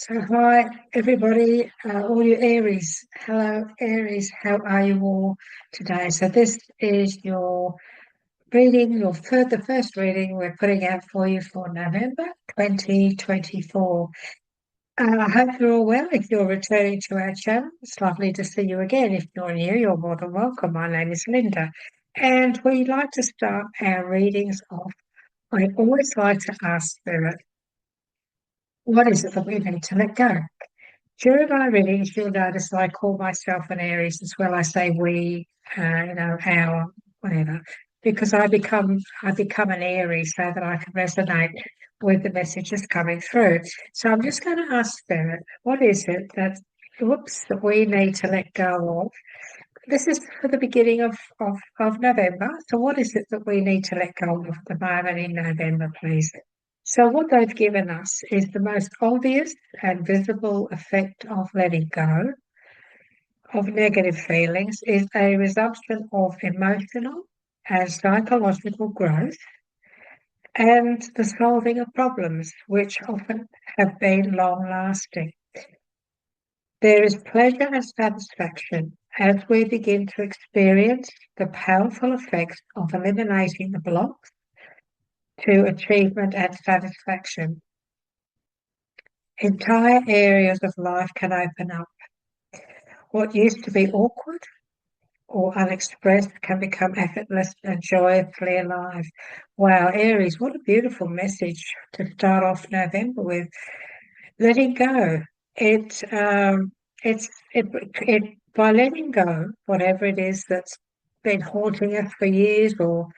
So, hi everybody, all you Aries. Hello, Aries. How are you all today? So, this is your reading, the first reading we're putting out for you for November 2024. I hope you're all well. If you're returning to our channel, it's lovely to see you again. If you're new, you're more than welcome. My name is Linda, and we like to start our readings off. I always like to ask Spirit, what is it that we need to let go? During my readings, you'll notice that I call myself an Aries as well. I say we, our, whatever, because I become an Aries so that I can resonate with the messages coming through. So I'm just going to ask Spirit, what is it that we need to let go of? This is for the beginning of November. So what is it that we need to let go of at the moment in November, please? So what they've given us is the most obvious and visible effect of letting go of negative feelings is a resumption of emotional and psychological growth and the solving of problems which often have been long lasting. There is pleasure and satisfaction as we begin to experience the powerful effects of eliminating the blocks to achievement and satisfaction. Entire areas of life can open up. What used to be awkward or unexpressed can become effortless and joyously alive. Wow, Aries, what a beautiful message to start off November with. Letting go. It by letting go, whatever it is that's been haunting us for years or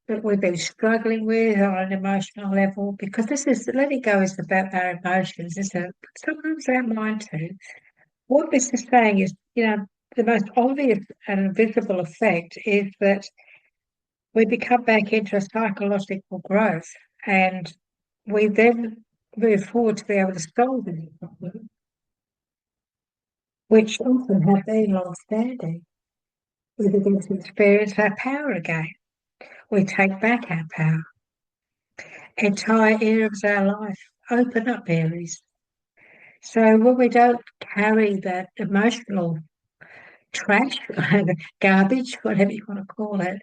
that we've been struggling with on an emotional level, because this is letting go is about our emotions, isn't it? But sometimes our mind too. What this is saying is, the most obvious and visible effect is that we become back into a psychological growth and we then move forward to be able to solve any problem, which often have been long standing. We begin to experience our power again. We take back our power. Entire areas of our life open up, Aries. So when we don't carry that emotional trash, garbage, whatever you want to call it,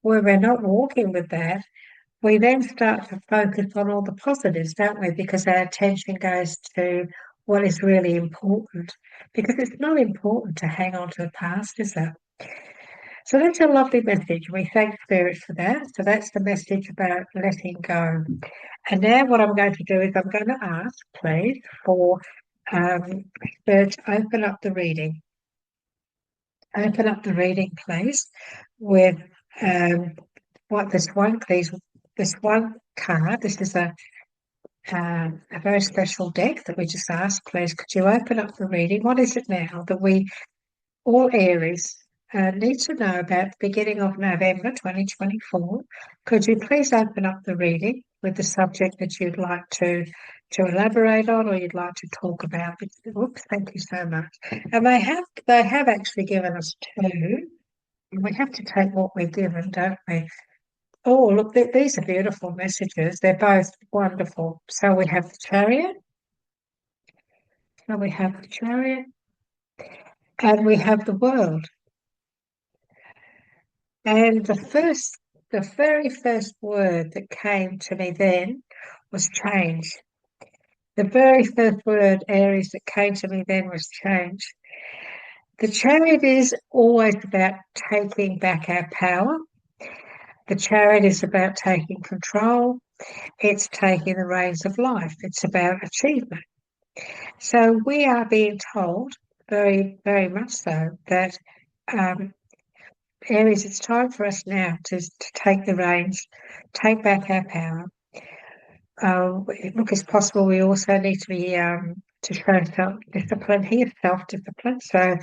where we're not walking with that, we then start to focus on all the positives, don't we? Because our attention goes to what is really important. Because it's not important to hang on to the past, is it? So that's a lovely message. We thank Spirit for that. So that's the message about letting go. And now what I'm going to do is I'm going to ask, please, for Spirit to open up the reading. Open up the reading, please, with this one, please. This one card. This is a very special deck that we just asked, please. Could you open up the reading? What is it now that we all Aries need to know about the beginning of November 2024? Could you please open up the reading with the subject that you'd like to elaborate on or you'd like to talk about? Oops, thank you so much. And they have actually given us two. And we have to take what we're given, don't we? Oh, look, these are beautiful messages. They're both wonderful. So we have the Chariot. So we have the Chariot. And we have the World. And the very first word that came to me then was change. The very first word, Aries, that came to me then was change. The Chariot is always about taking back our power. The Chariot is about taking control. It's taking the reins of life. It's about achievement. So we are being told, very, very much so, that Aries, it's time for us now to take the reins, take back our power. Look, it's possible we also need to be to show self-discipline here, self-discipline. So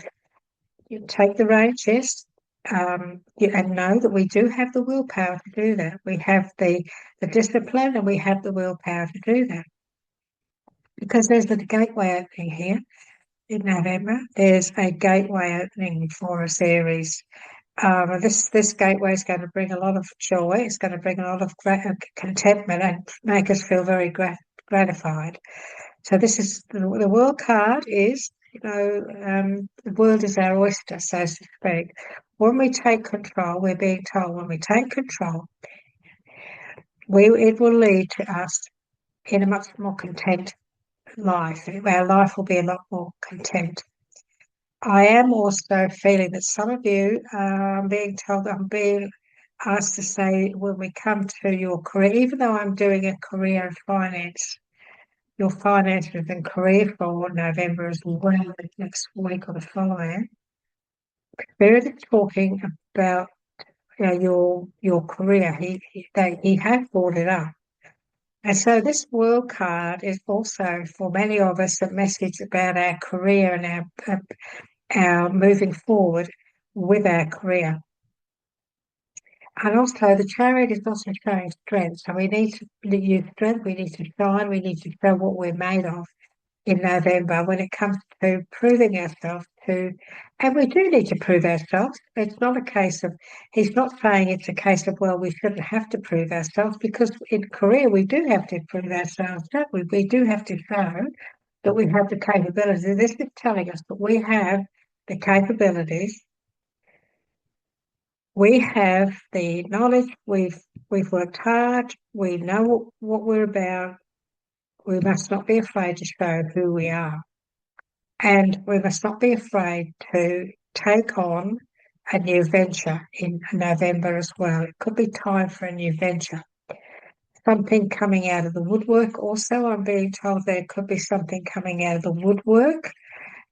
you take the reins, yes, and know that we do have the willpower to do that. We have the discipline and we have the willpower to do that. Because there's a gateway opening here in November. There's a gateway opening for us, Aries. This gateway is going to bring a lot of joy. It's going to bring a lot of contentment and make us feel very gratified. So this is the world card is, the world is our oyster, so to speak. When we take control, we're being told when we take control, it will lead to us in a much more content life. Our life will be a lot more content. I am also feeling that some of you are being told, I'm being asked to say when we come to your career, even though I'm doing a career and finance, your finances and career for November as well, next week or the following. Spirit is talking about your career. He has brought it up. And so this world card is also for many of us a message about our career and our moving forward with our career. And also the chariot is also showing strength. So we need to use strength, we need to shine, we need to show what we're made of in November when it comes to proving ourselves and we do need to prove ourselves. It's not a case of, he's not saying it's a case of, well, we shouldn't have to prove ourselves, because in career we do have to prove ourselves, don't we? We do have to show that we have the capabilities. This is telling us that we have the capabilities, we have the knowledge, we've worked hard, we know what we're about. We must not be afraid to show who we are. And we must not be afraid to take on a new venture in November as well. It could be time for a new venture. Something coming out of the woodwork also. I'm being told there could be something coming out of the woodwork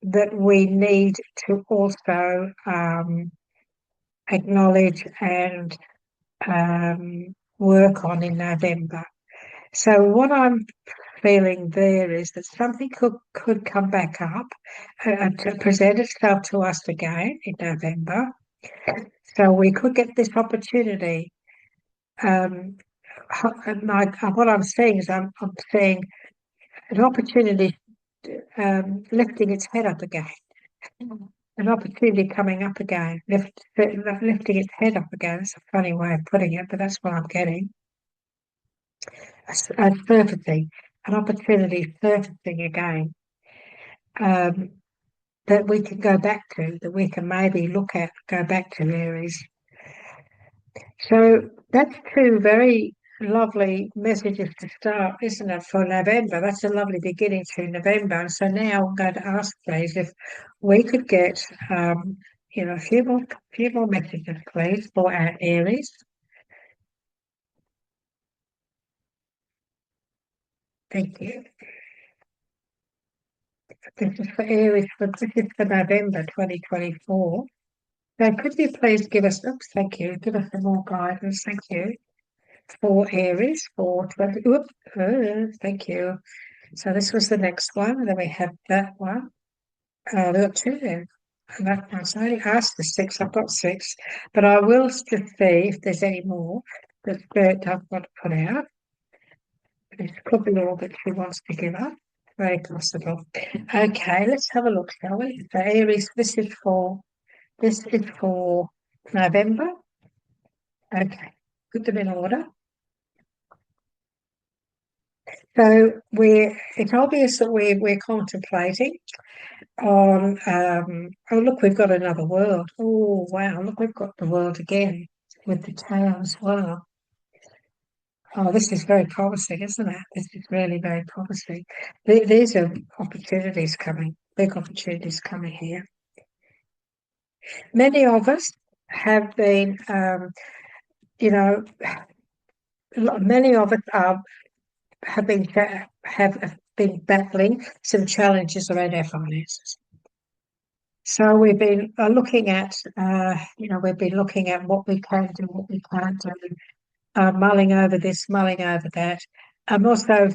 that we need to also acknowledge and work on in November. So what I'm feeling there is that something could come back up to present itself to us again in November. So we could get this opportunity. What I'm seeing is I'm seeing an opportunity lifting its head up again. An opportunity coming up again, lifting its head up again. It's a funny way of putting it, but that's what I'm getting. Surfacing, an opportunity surfacing again. That we can go back to, that we can maybe go back to Aries. So that's two very lovely messages to start, isn't it, for November? That's a lovely beginning to November. So now I'm going to ask, please, if we could get, a few more messages, please, for our Aries. Thank you. This is for Aries, this is for November 2024. So could you please give us, oops, thank you, give us some more guidance, thank you, for Aries for 20, oops, thank you. So this was the next one, and then we have that one. We've got two there. And that one's, I only asked for six, I've got six, but I will just see if there's any more that Spirit doesn't want to put out. This could be all that she wants to give up. Very possible. Okay, let's have a look, shall we? So Aries, this is for November. Okay, put them in order. So it's obvious that we're contemplating on, oh look, we've got another world. Oh wow, look, we've got the world again with the tail as well. Oh, this is very promising, isn't it? This is really very promising. These are opportunities coming, big opportunities coming here. Many of us have been, many of us have been battling some challenges around our finances. So we've been looking at, we've been looking at what we can do, what we can't do, mulling over this, mulling over that. I'm also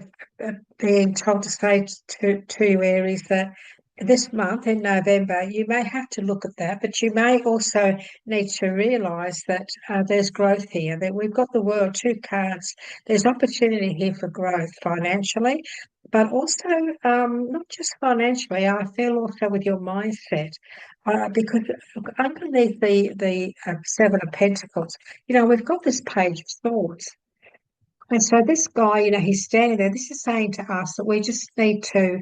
being told to say to you, Aries, that this month in November, you may have to look at that, but you may also need to realise that there's growth here, that we've got the world, two cards. There's opportunity here for growth financially, but also not just financially, I feel also with your mindset. Because underneath the Seven of Pentacles, we've got this Page of Swords. And so this guy, he's standing there. This is saying to us that we just need to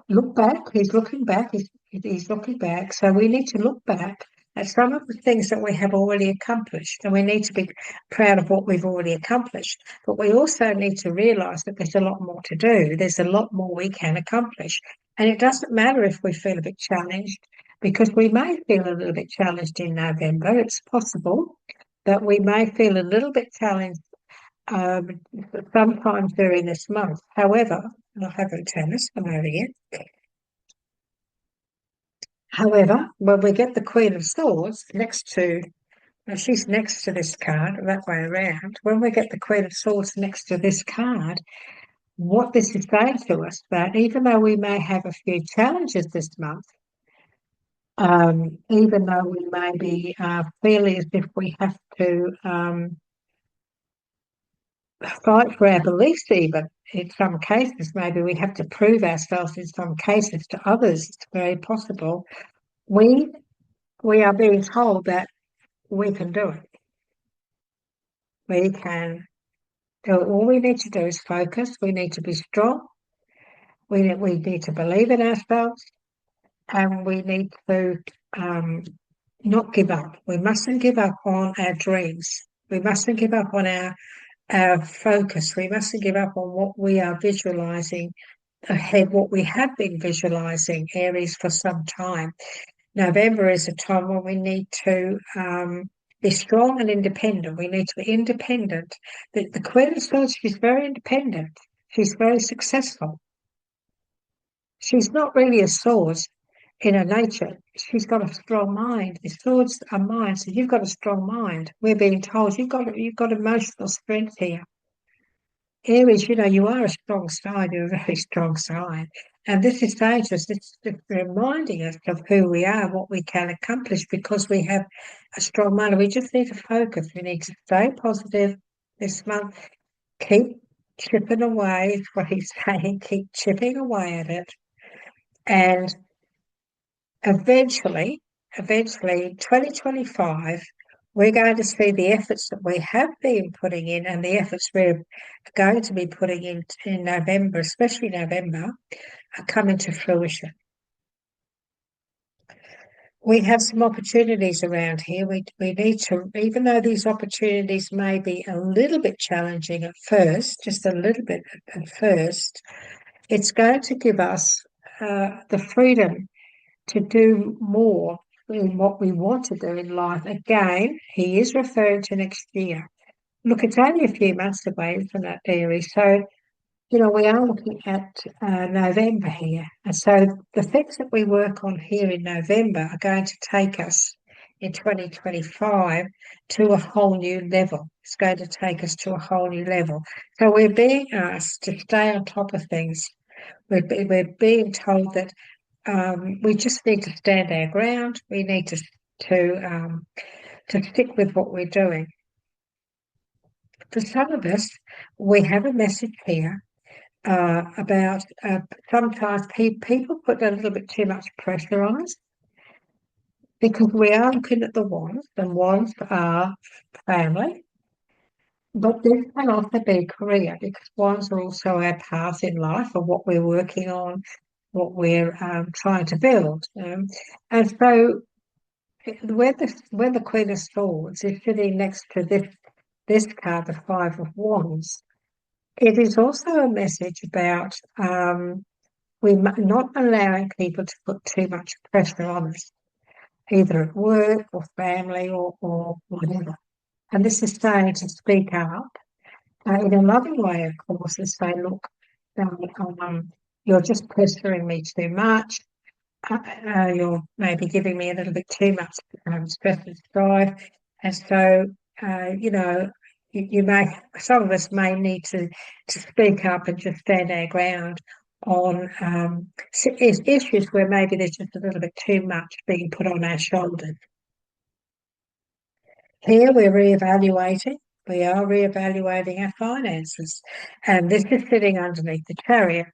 look back. He's looking back. He's looking back. So we need to look back at some of the things that we have already accomplished, and we need to be proud of what we've already accomplished. But we also need to realise that there's a lot more to do. There's a lot more we can accomplish, and it doesn't matter if we feel a bit challenged, because we may feel a little bit challenged in November. It's possible that we may feel a little bit challenged um, sometimes during this month. However, and I haven't tennis, I'm over here. However, when we get the Queen of Swords next to, well, she's next to this card, that way around. When we get the Queen of Swords next to this card, what this is saying to us, that even though we may have a few challenges this month, even though we may be feeling as if we have to fight for our beliefs, even in some cases, maybe we have to prove ourselves in some cases to others. It's very possible. We we are being told that we can do it. We can do it. All we need to do is focus. We need to be strong. We need to believe in ourselves, and we need to not give up. We mustn't give up on our dreams. We mustn't give up on our focus. We mustn't give up on what we are visualizing ahead, what we have been visualizing, Aries, for some time. November is a time when we need to be strong and independent. We need to be independent. The Queen of Swords, she's very independent. She's very successful. She's not really a sword in her nature. She's got a strong mind. The swords are mind, so you've got a strong mind. We're being told you've got emotional strength here. Aries, you are a strong sign, you're a very strong sign. And this is saying to us, it's reminding us of who we are, what we can accomplish, because we have a strong mind. We just need to focus. We need to stay positive this month. Keep chipping away, is what he's saying. Keep chipping away at it. And eventually, 2025, we're going to see the efforts that we have been putting in and the efforts we're going to be putting in November, especially November, are coming to fruition. We have some opportunities around here. We need to, even though these opportunities may be a little bit challenging at first, just a little bit at first, it's going to give us the freedom to do more in what we want to do in life. Again, he is referring to next year. Look, it's only a few months away, isn't it, Aries? So, we are looking at November here. And so the things that we work on here in November are going to take us in 2025 to a whole new level. It's going to take us to a whole new level. So we're being asked to stay on top of things. We're being told that we just need to stand our ground. We need to stick with what we're doing. For some of us, we have a message here about sometimes people put a little bit too much pressure on us, because we are looking at the wands, and wands are family. But this can also be career, because wands are also our path in life, or what we're working on, what we're trying to build. And so when the Queen of Swords is sitting next to this card, the Five of Wands, it is also a message about we not allowing people to put too much pressure on us, either at work or family or whatever. And this is saying to speak up in a loving way, of course, and say, look, you're just pressuring me too much. You're maybe giving me a little bit too much stress and strife. And so, you may, some of us may need to speak up and just stand our ground on issues where maybe there's just a little bit too much being put on our shoulders. Here we're reevaluating. We are reevaluating our finances, and this is sitting underneath the Chariot.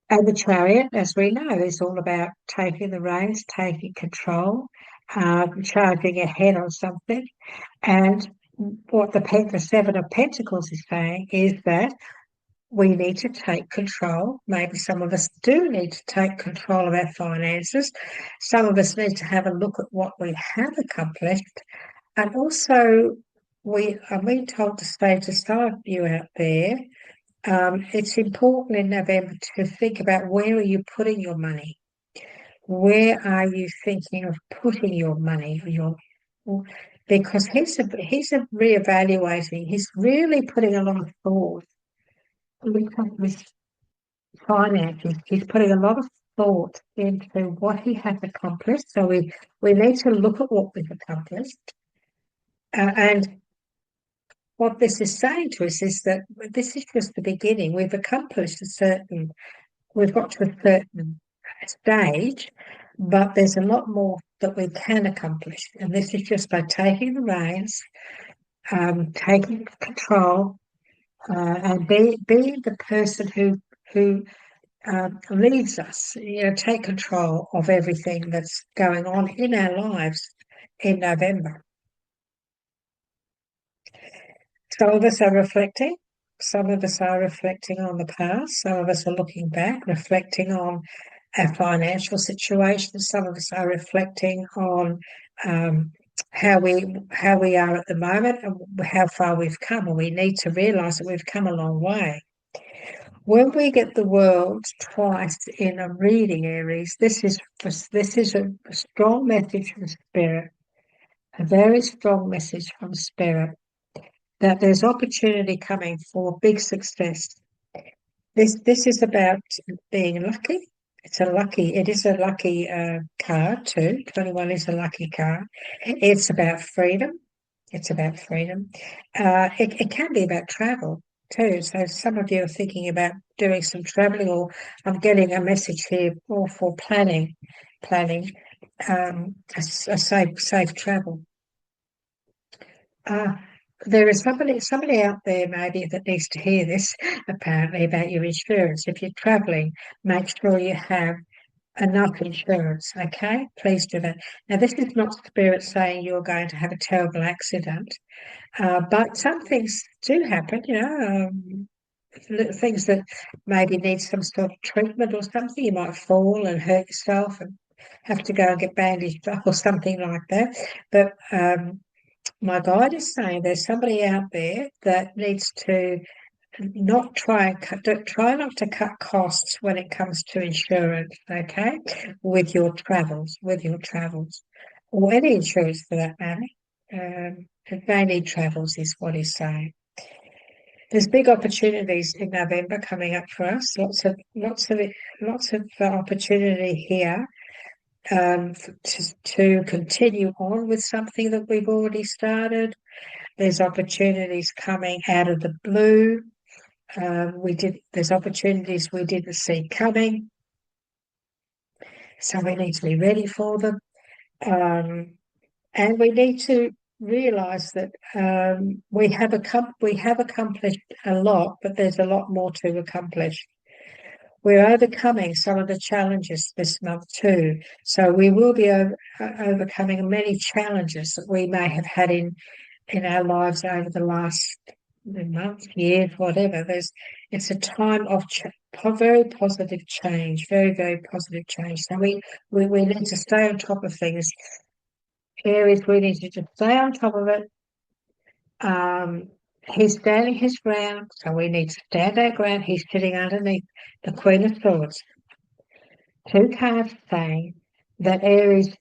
And the Chariot, as we know, is all about taking the reins, taking control, charging ahead on something. And what the Seven of Pentacles is saying is that we need to take control. Maybe some of us do need to take control of our finances. Some of us need to have a look at what we have accomplished. And also, we are being told to say to some of you out there, it's important in November to think about where are you putting your money? Where are you thinking of putting your money? Because he's reevaluating. He's really putting a lot of thought into his finances. He's putting a lot of thought into what he has accomplished. So we need to look at what we've accomplished. And what this is saying to us is that this is just the beginning. We've accomplished we've got to a certain stage, but there's a lot more that we can accomplish. And this is just by taking the reins, taking control, and being the person who leads us, take control of everything that's going on in our lives in November. Some of us are reflecting. Some of us are reflecting on the past. Some of us are looking back, reflecting on our financial situation. Some of us are reflecting on how we are at the moment and how far we've come. And we need to realise that we've come a long way. When we get the world twice in a reading, Aries, this is a strong message from Spirit, a very strong message from Spirit, that there's opportunity coming for big success. This is about being lucky. It is a lucky card too. 21 is a lucky card. It's about freedom. It's about freedom. It can be about travel too. So some of you are thinking about doing some traveling, or I'm getting a message here more for planning, a safe travel. There is somebody out there maybe that needs to hear this, apparently, about your insurance. If you're traveling, make sure you have enough insurance, okay? Please do that. Now, this is not Spirit saying you're going to have a terrible accident, but some things do happen, things that maybe need some sort of treatment or something. You might fall and hurt yourself and have to go and get bandaged up or something like that. But my guide is saying there's somebody out there that needs to not try not to cut costs when it comes to insurance, okay, with your travels, or any insurance for that matter. Mainly travels is what he's saying. There's big opportunities in November coming up for us. Lots of opportunity here. To continue on with something that we've already started. There's opportunities coming out of the blue. There's opportunities we didn't see coming. So we need to be ready for them. And we need to realise that we have accomplished a lot, but there's a lot more to accomplish. We're overcoming some of the challenges this month too. So we will be overcoming many challenges that we may have had in our lives over the last month, years, whatever. It's a time of very positive change, very, very positive change. So we need to stay on top of things. Aries, we need to just stay on top of it. He's standing his ground, so we need to stand our ground. He's sitting underneath the Queen of Swords. Two cards saying that Aries,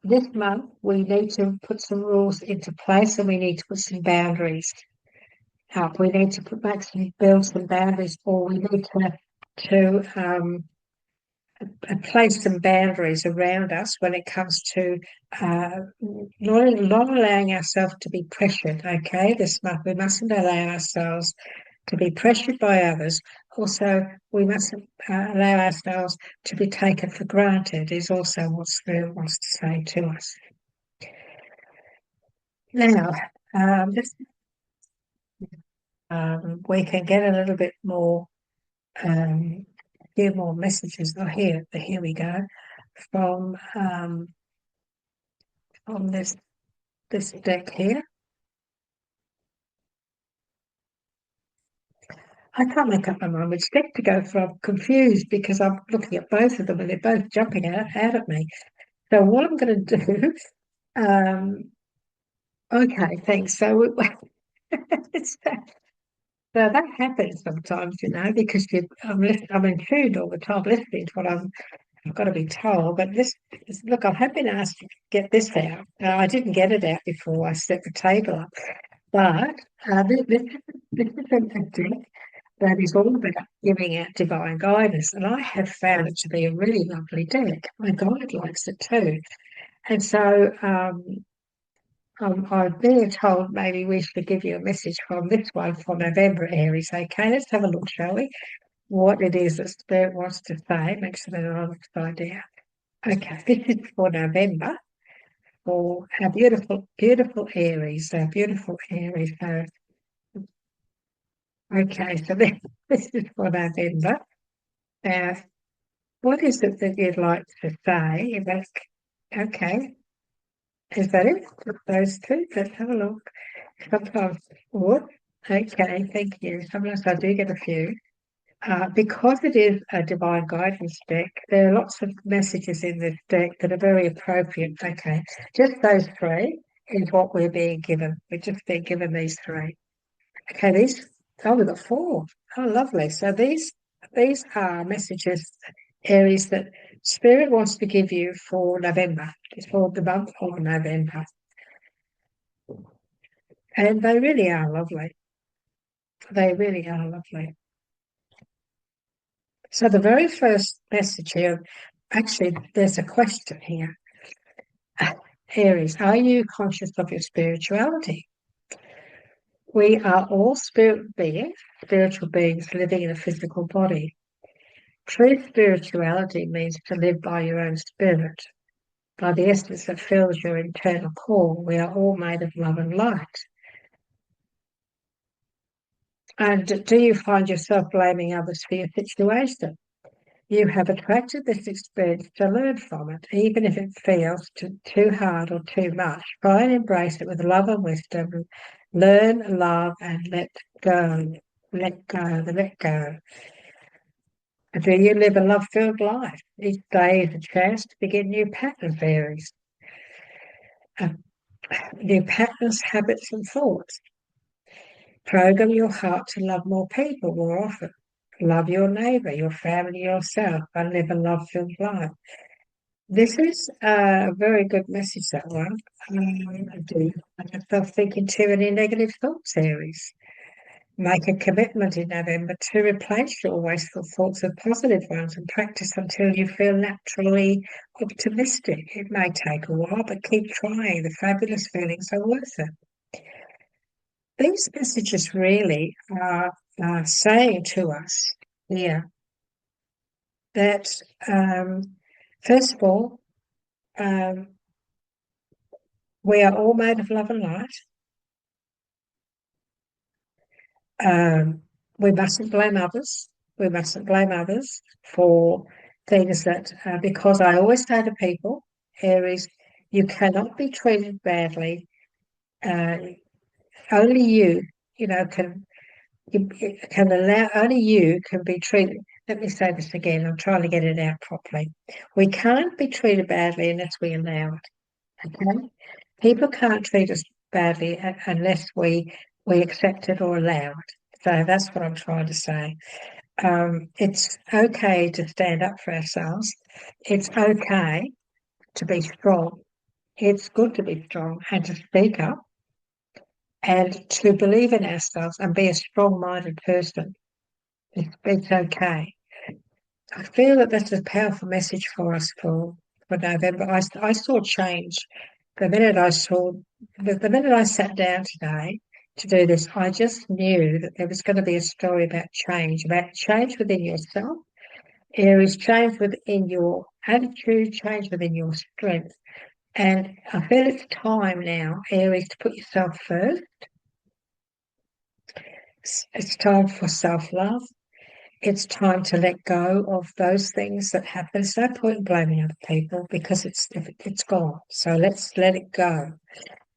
this month we need to put some rules into place, and we need to put some boundaries up. We need to build some boundaries, or we need to place some boundaries around us when it comes to not allowing ourselves to be pressured. Okay, this month we mustn't allow ourselves to be pressured by others. Also, we mustn't allow ourselves to be taken for granted, is also what Spirit wants to say to us. Now, we can get a little bit more, few more messages. Oh, here we go, from this deck here. I can't make up my mind which deck to go for. I'm confused because I'm looking at both of them and they're both jumping out at me. So what I'm going to do, um, okay, thanks. So, so that happens sometimes, because I'm in tune all the time, listening to what I've got to be told. But look, I have been asked to get this out. I didn't get it out before I set the table up, but this is a deck that is all about giving out divine guidance, and I have found it to be a really lovely deck. My guide likes it too, and so I'm being told maybe we should give you a message from this one for November, Aries. Okay, let's have a look, shall we? What it is that Spirit wants to say. Make sure that I'm upside down. Okay, this is for November for our beautiful, beautiful Aries. Our beautiful Aries. So, okay, so this is for November. Now, what is it that you'd like to say? Okay, is that it? Those two? Let's have a look. Sometimes, what? Okay, thank you. Sometimes I do get a few. Because it is a divine guidance deck, there are lots of messages in this deck that are very appropriate. Okay, just those three is what we're being given. We're just being given these three. Okay, we've got four. Oh, lovely. So these are messages, Aries, that Spirit wants to give you for November. It's for the month of November. And they really are lovely. They really are lovely. So the very first message here, actually, there's a question here. Aries, are you conscious of your spirituality? We are all spiritual beings living in a physical body. True spirituality means to live by your own spirit, by the essence that fills your internal core. We are all made of love and light. And do you find yourself blaming others for your situation? You have attracted this experience to learn from it, even if it feels too hard or too much. Try and embrace it with love and wisdom. Learn, love, and let go. Let go, let go. Do you live a love-filled life? Each day is a chance to begin new patterns, Aries. New patterns, habits, and thoughts. Program your heart to love more people more often. Love your neighbour, your family, yourself, and live a love-filled life. This is a very good message, that one. I do find myself thinking too many negative thoughts, Aries. Make a commitment in November to replace your wasteful thoughts with positive ones and practice until you feel naturally optimistic. It may take a while, but keep trying. The fabulous feelings are worth it. These messages really are saying to us here that, first of all, we are all made of love and light. We mustn't blame others. We mustn't blame others for things that, because I always say to people, Aries, you cannot be treated badly. Only can allow, only you can be treated. Let me say this again. I'm trying to get it out properly. We can't be treated badly unless we allow it. Okay? People can't treat us badly unless we accept it or allow it. So that's what I'm trying to say. It's okay to stand up for ourselves. It's okay to be strong. It's good to be strong and to speak up and to believe in ourselves and be a strong-minded person. It's okay. I feel that that's a powerful message for us for November. I saw change the minute the minute I sat down today to do this. I just knew that there was going to be a story about change within yourself, Aries, change within your attitude, change within your strength. And I feel it's time now, Aries, to put yourself first. It's time for self-love. It's time to let go of those things that happen. There's no point in blaming other people because it's gone. So let's let it go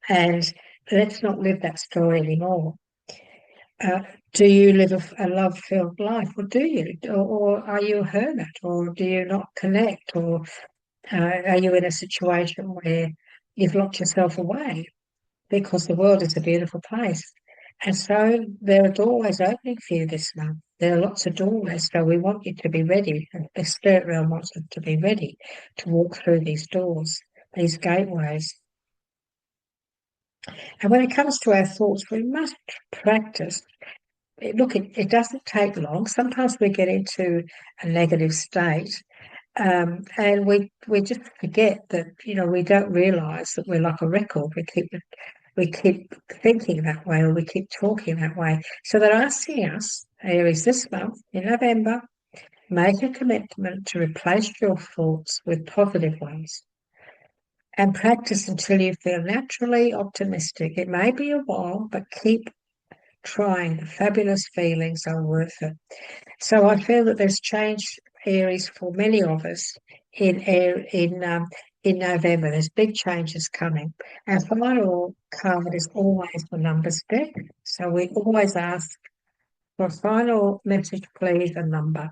and let's not live that story anymore. Uh, do you live a love-filled life, or do you, or are you a hermit, or do you not connect, or are you in a situation where you've locked yourself away? Because the world is a beautiful place. And so there are doorways opening for you this month. There are lots of doorways, so we want you to be ready. The spirit realm wants us to be ready to walk through these doors, these gateways. And when it comes to our thoughts, we must practice. Look, it doesn't take long. Sometimes we get into a negative state, and we just forget that, we don't realise that we're like a record. We keep thinking that way, or we keep talking that way. So they're asking us, Aries, this month in November, make a commitment to replace your thoughts with positive ones and practice until you feel naturally optimistic. It may be a while, but keep trying. The fabulous feelings are worth it. So I feel that there's change, Aries, for many of us in November. There's big changes coming. Our final card is always the numbers deck. So we always ask for a final message, please, a number.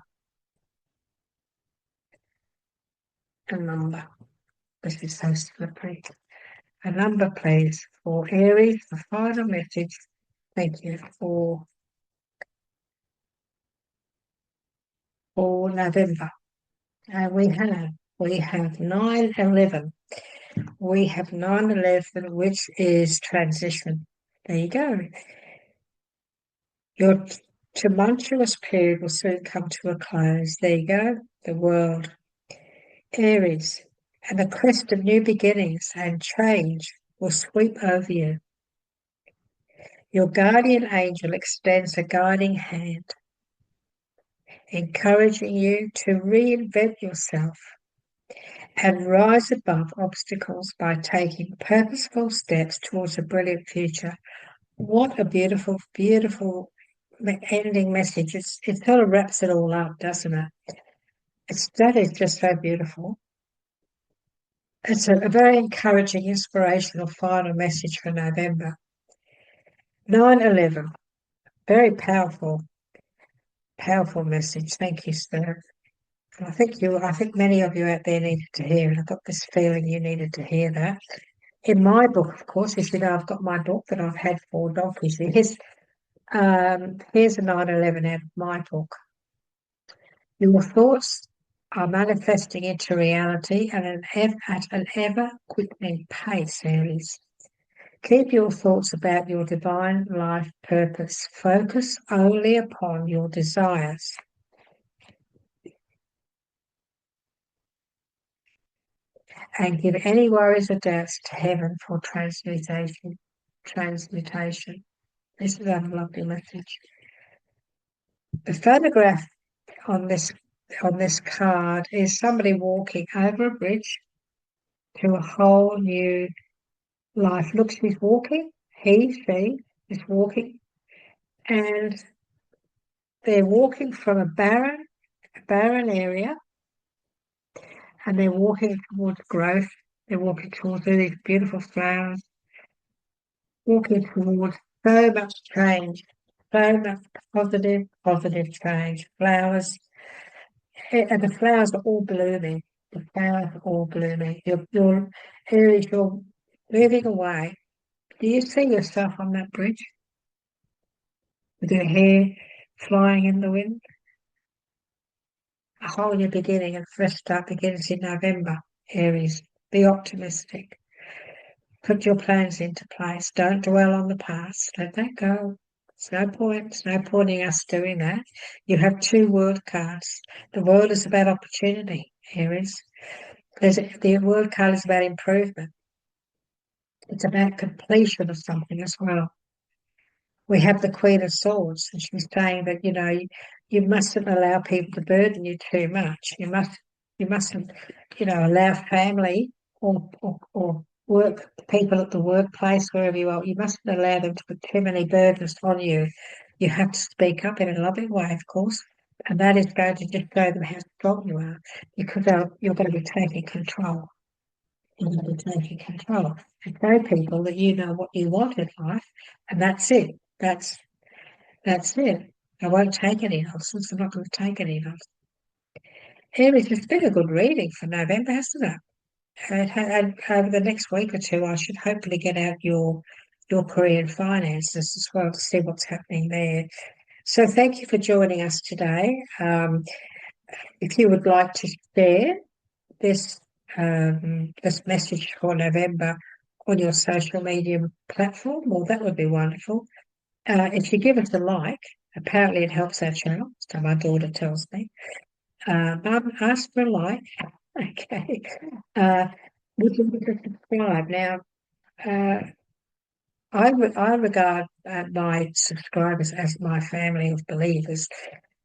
A number. This is so slippery. A number, please, for Aries, the final message. Thank you for November. And we have 911. We have 911, which is transition. There you go. Your tumultuous period will soon come to a close. There you go. The world. Aries. And the crest of new beginnings and change will sweep over you. Your guardian angel extends a guiding hand, encouraging you to reinvent yourself and rise above obstacles by taking purposeful steps towards a brilliant future. What a beautiful, beautiful ending message. It sort of wraps it all up, doesn't it? That is just so beautiful. It's a very encouraging, inspirational final message for November. 9/11, very powerful, powerful message. Thank you, sir. I think many of you out there needed to hear it. I got this feeling you needed to hear that. In my book, of course, as you know, I've got my book that I've had for donkeys. Here's a 9/11 out of my book. Your thoughts are manifesting into reality at an ever quickening pace, Aries. Keep your thoughts about your divine life purpose. Focus only upon your desires. And give any worries or doubts to heaven for transmutation. Transmutation. This is a lovely message. The photograph on this card is somebody walking over a bridge to a whole new life. Look, she's walking. She is walking, and they're walking from a barren area, and they're walking towards growth. They're walking towards all these beautiful flowers, walking towards so much change, so much positive change. Flowers, and the flowers are all blooming. The flowers are all blooming. Your Aries, you're moving away. Do you see yourself on that bridge with your hair flying in the wind? A whole new beginning and fresh start begins in November, Aries. Be optimistic. Put your plans into place. Don't dwell on the past. Let that go. It's no point. It's no point in us doing that. You have two world cards. The world is about opportunity, Aries. The world card is about improvement. It's about completion of something as well. We have the Queen of Swords, and she's saying that you mustn't allow people to burden you too much. You mustn't allow family or work people at the workplace, wherever you are. You mustn't allow them to put too many burdens on you. You have to speak up in a loving way, of course, and that is going to just show them how strong you are, because you're going to be taking control. You're going to be taking control and show people that you know what you want in life, and that's it. That's it. I won't take any nonsense. I'm not going to take any nonsense. Aries, it's been a good reading for November, hasn't it? And over the next week or two, I should hopefully get out your career and finances as well to see what's happening there. So thank you for joining us today. If you would like to share this this message for November on your social media platform, well, that would be wonderful. If you give us a like, apparently it helps our channel, so my daughter tells me. Mum, ask for a like. Okay. Uh, would you like to subscribe? Now, uh, I regard my subscribers as my family of believers.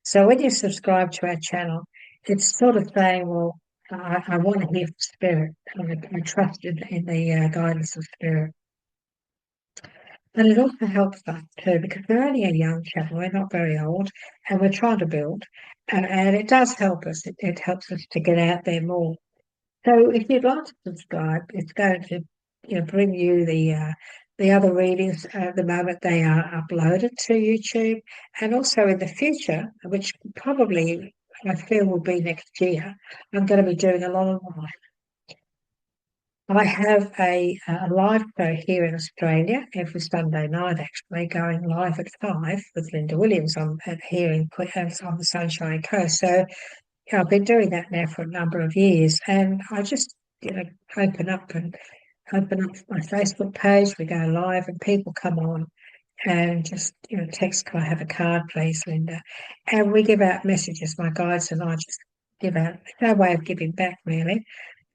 So when you subscribe to our channel, it's sort of saying, well, I want to hear from Spirit. I trust in the guidance of Spirit. But it also helps us too, because we're only a young channel, we're not very old, and we're trying to build. And it does help us. It helps us to get out there more. So if you'd like to subscribe, it's going to bring you the other readings at the moment they are uploaded to YouTube, and also in the future, which probably I feel will be next year. I'm going to be doing a lot of live. I have a live show here in Australia every Sunday night, actually going live at 5 with Linda Williams here on the Sunshine Coast. So I've been doing that now for a number of years, and I just open up my Facebook page. We go live, and people come on and just text, "Can I have a card, please, Linda?" And we give out messages. My guides and I just give out. It's no way of giving back, really,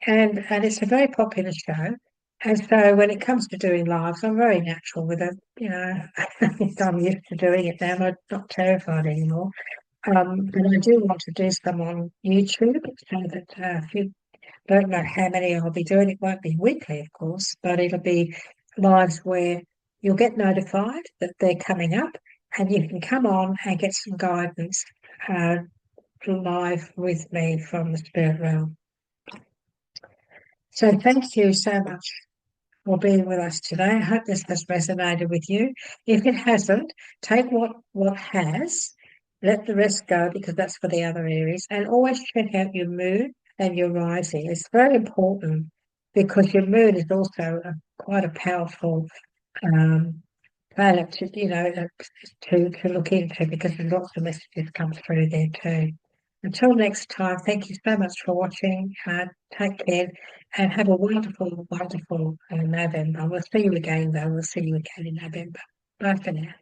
and it's a very popular show. And so when it comes to doing lives, I'm very natural with it. I'm used to doing it now. I'm not terrified anymore. But I do want to do some on YouTube so that if you don't know how many I'll be doing, it won't be weekly, of course, but it'll be lives where you'll get notified that they're coming up and you can come on and get some guidance uh, live with me from the spirit realm. So thank you so much for being with us today. I hope this has resonated with you. If it hasn't, take what has, let the rest go because that's for the other areas, and always check out your moon and your rising. It's very important because your moon is also quite a powerful um, planet to look into because there's lots of messages come through there too. Until next time, thank you so much for watching. Take care and have a wonderful, wonderful November. We'll see you again, though. We'll see you again in November. Bye for now.